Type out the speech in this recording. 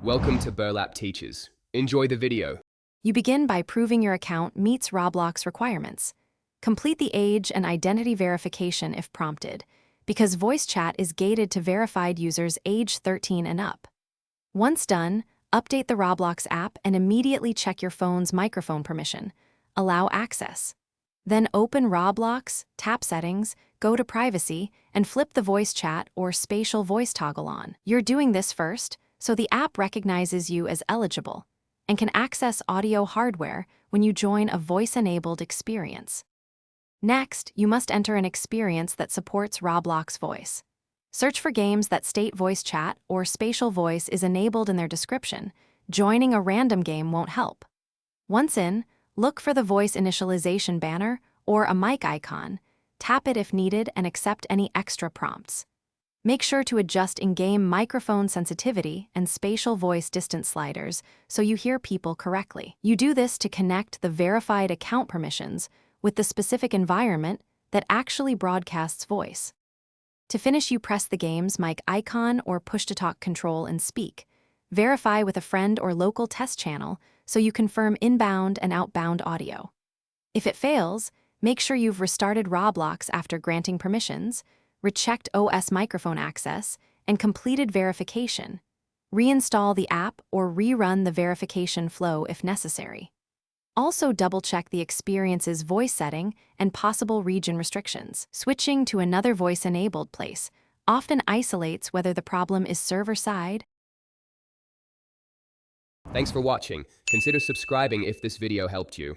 Welcome to Burlap Teachers. Enjoy the video. You begin by proving your account meets Roblox requirements. Complete the age and identity verification if prompted, because voice chat is gated to verified users age 13 and up. Once done, update the Roblox app and immediately check your phone's microphone permission. Allow access. Then open Roblox, tap Settings, go to Privacy, and flip the voice chat or spatial voice toggle on. You're doing this first, so the app recognizes you as eligible and can access audio hardware when you join a voice-enabled experience. Next, you must enter an experience that supports Roblox voice. Search for games that state voice chat or spatial voice is enabled in their description. Joining a random game won't help. Once in, look for the voice initialization banner or a mic icon. Tap it if needed and accept any extra prompts. Make sure to adjust in-game microphone sensitivity and spatial voice distance sliders so you hear people correctly. You do this to connect the verified account permissions with the specific environment that actually broadcasts voice. To finish, you press the game's mic icon or push-to-talk control and speak. Verify with a friend or local test channel so you confirm inbound and outbound audio. If it fails, make sure you've restarted Roblox after granting permissions, rechecked OS microphone access, and completed verification. Reinstall the app or rerun the verification flow if necessary. Also double-check the experience's voice setting and possible region restrictions. Switching to another voice-enabled place often isolates whether the problem is server-side. Thanks for watching. Consider subscribing if this video helped you.